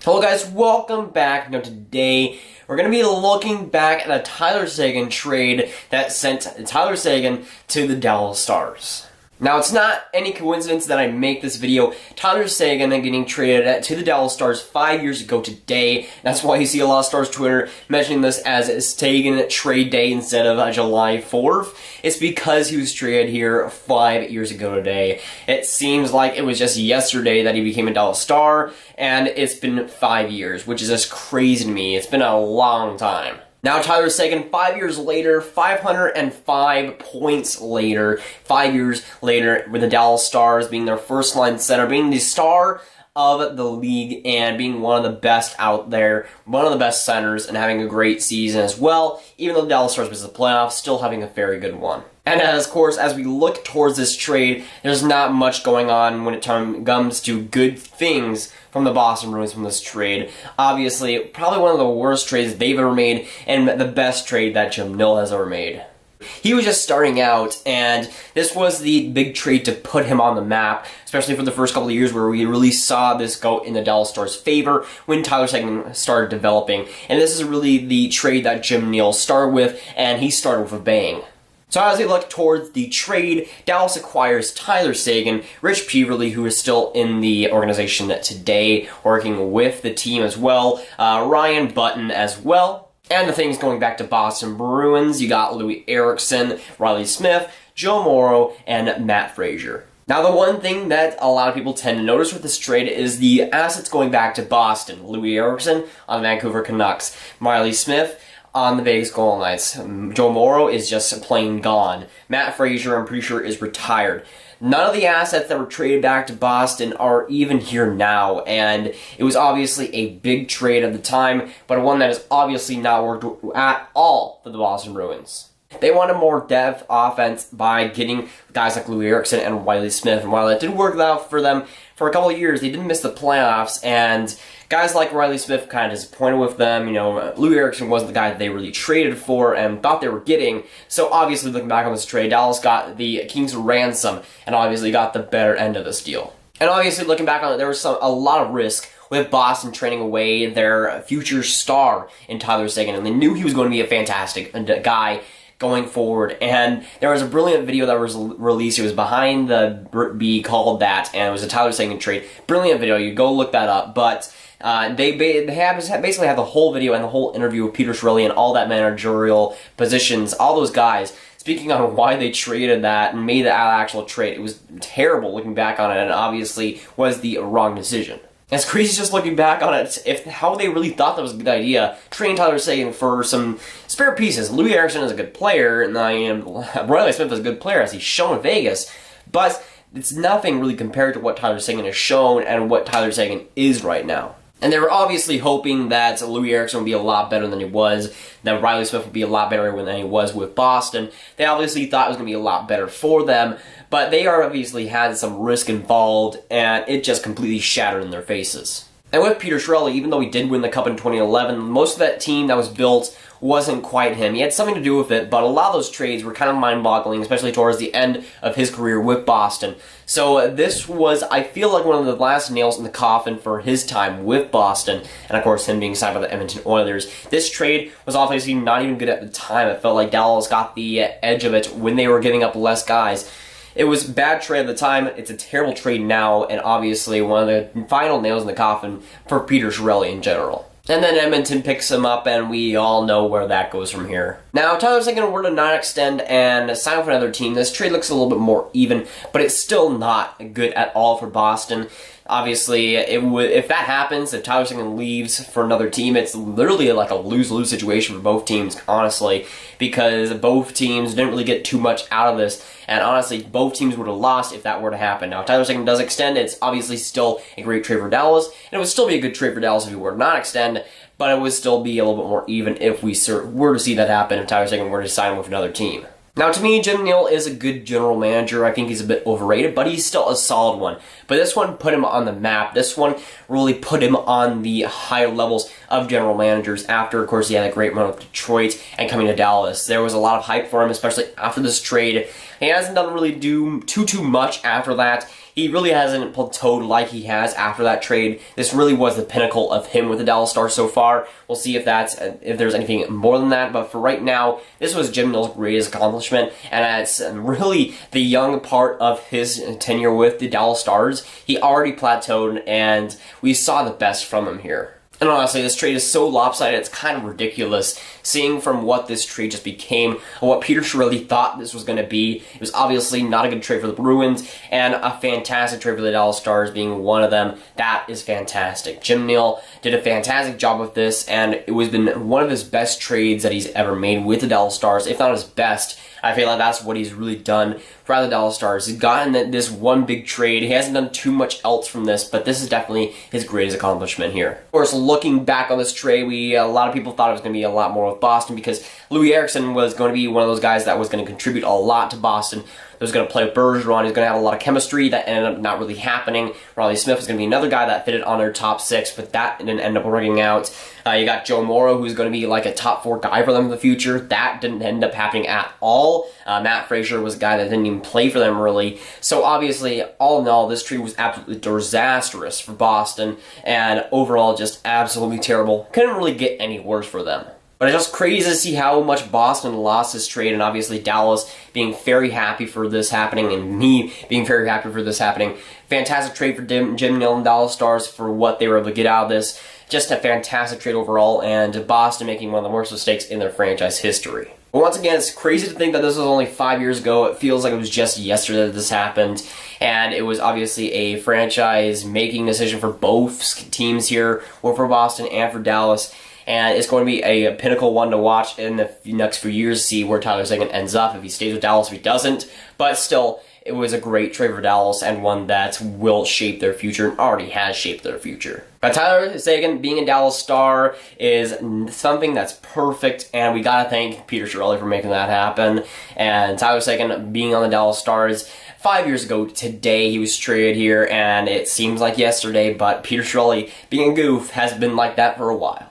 Hello guys, welcome back. Now today, we're going to be looking back at a Tyler Seguin trade that sent Tyler Seguin to the Dallas Stars. Now, it's not any coincidence that I make this video. Tyler Seguin getting traded to the Dallas Stars 5 years ago today. That's why you see a lot of Stars Twitter mentioning this as Seguin trade day instead of July 4th. It's because he was traded here 5 years ago today. It seems like it was just yesterday that he became a Dallas Star, and it's been 5 years, which is just crazy to me. It's been a long time. Now Tyler Seguin, 5 years later, 505 points later, 5 years later, with the Dallas Stars being their first-line center, being the star of the league and being one of the best out there, one of the best centers, and having a great season as well, even though the Dallas Stars missed the playoffs, still having a very good one. And of course, as we look towards this trade, there's not much going on when it comes to good things from the Boston Bruins from this trade. Obviously, probably one of the worst trades they've ever made, and the best trade that Jim Nill has ever made. He was just starting out, and this was the big trade to put him on the map, especially for the first couple of years where we really saw this go in the Dallas Stars' favor when Tyler Seguin started developing. And this is really the trade that Jim Nill started with, and he started with a bang. So as we look towards the trade, Dallas acquires Tyler Seguin, Rich Peverley, who is still in the organization today, working with the team as well, Ryan Button as well. And the things going back to Boston Bruins, you got Louis Eriksson, Riley Smith, Joe Morrow, and Matt Frazier. Now, the one thing that a lot of people tend to notice with this trade is the assets going back to Boston. Louis Eriksson on the Vancouver Canucks, Riley Smith on the Vegas Golden Knights. Joe Morrow is just plain gone. Matt Frazier, I'm pretty sure, is retired. None of the assets that were traded back to Boston are even here now, and it was obviously a big trade at the time, but one that has obviously not worked at all for the Boston Bruins. They wanted more depth offense by getting guys like Louis Eriksson and Riley Smith, and while that did work out for them for a couple of years, they didn't miss the playoffs, and guys like Riley Smith kind of disappointed with them. You know, Louis Eriksson wasn't the guy that they really traded for and thought they were getting. So obviously, looking back on this trade, Dallas got the King's ransom and obviously got the better end of this deal. And obviously, looking back on it, there was a lot of risk with Boston trading away their future star in Tyler Seguin, and they knew he was going to be a fantastic guy going forward. And there was a brilliant video that was released. It was behind the Be Called That, and it was a Tyler Seguin trade. Brilliant video. You go look that up. But they basically have the whole video and the whole interview with Peter Chiarelli and all that managerial positions, all those guys, speaking on why they traded that and made that actual trade. It was terrible looking back on it, and obviously was the wrong decision. It's crazy just looking back on it, how they really thought that was a good idea, trading Tyler Seguin for some spare pieces. Louis Eriksson is a good player, and Riley Smith is a good player, as he's shown in Vegas, but it's nothing really compared to what Tyler Seguin has shown and what Tyler Seguin is right now. And they were obviously hoping that Louis Eriksson would be a lot better than he was, that Riley Smith would be a lot better than he was with Boston. They obviously thought it was going to be a lot better for them, but they obviously had some risk involved, and it just completely shattered in their faces. And with Peter Chiarelli, even though he did win the Cup in 2011, most of that team that was built wasn't quite him. He had something to do with it, but a lot of those trades were kind of mind-boggling, especially towards the end of his career with Boston. So this was, I feel like, one of the last nails in the coffin for his time with Boston, and of course him being signed by the Edmonton Oilers. This trade was obviously not even good at the time. It felt like Dallas got the edge of it when they were giving up less guys. It was a bad trade at the time. It's a terrible trade now, and obviously one of the final nails in the coffin for Peter Chiarelli in general. And then Edmonton picks him up, and we all know where that goes from here. Now, Tyler Seguin were to not extend and sign with another team. This trade looks a little bit more even, but it's still not good at all for Boston. Obviously, if that happens, if Tyler Seguin leaves for another team, it's literally like a lose-lose situation for both teams, honestly, because both teams didn't really get too much out of this, and honestly, both teams would have lost if that were to happen. Now, if Tyler Seguin does extend, it's obviously still a great trade for Dallas, and it would still be a good trade for Dallas if he were to not extend, but it would still be a little bit more even if we were to see that happen if Tyler Seguin were to sign with another team. Now, to me, Jim Nill is a good general manager. I think he's a bit overrated, but he's still a solid one. But this one put him on the map. This one really put him on the higher levels of general managers after, of course, he had a great run with Detroit and coming to Dallas. There was a lot of hype for him, especially after this trade. He hasn't done really too much after that. he really hasn't plateaued like he has after that trade. This really was the pinnacle of him with the Dallas Stars so far. We'll see if there's anything more than that, but for right now, this was Jim Nill's greatest accomplishment, and it's really the young part of his tenure with the Dallas Stars. He already plateaued, and we saw the best from him here. And honestly, this trade is so lopsided, it's kind of ridiculous, seeing from what this trade just became, and what Peter Chiarelli thought this was going to be. It was obviously not a good trade for the Bruins, and a fantastic trade for the Dallas Stars being one of them. That is fantastic. Jim Nill did a fantastic job with this, and it was been one of his best trades that he's ever made with the Dallas Stars, if not his best. I feel like that's what he's really done for the Dallas Stars. He's gotten this one big trade. He hasn't done too much else from this, but this is definitely his greatest accomplishment here. Of course, looking back on this trade, a lot of people thought it was going to be a lot more with Boston because Louis Eriksson was going to be one of those guys that was going to contribute a lot to Boston. He was going to play with Bergeron. He was going to have a lot of chemistry. That ended up not really happening. Riley Smith was going to be another guy that fitted on their top six, but that didn't end up working out. You got Joe Morrow, who's going to be like a top 4 guy for them in the future. That didn't end up happening at all. Matt Frazier was a guy that didn't even play for them really. So obviously, all in all, this trade was absolutely disastrous for Boston, and overall just absolutely terrible. Couldn't really get any worse for them. But it's just crazy to see how much Boston lost this trade, and obviously Dallas being very happy for this happening, and me being very happy for this happening. Fantastic trade for Jim Nill and Dallas Stars for what they were able to get out of this. Just a fantastic trade overall, and Boston making one of the worst mistakes in their franchise history. But once again, it's crazy to think that this was only 5 years ago. It feels like it was just yesterday that this happened, and it was obviously a franchise-making decision for both teams here, or for Boston and for Dallas. And it's going to be a pinnacle one to watch in the next few years, see where Tyler Seguin ends up, if he stays with Dallas, if he doesn't. But still, it was a great trade for Dallas, and one that will shape their future, and already has shaped their future. But Tyler Seguin being a Dallas Star is something that's perfect, and we gotta thank Peter Chiarelli for making that happen. And Tyler Seguin being on the Dallas Stars, 5 years ago today he was traded here, and it seems like yesterday, but Peter Chiarelli being a goof has been like that for a while.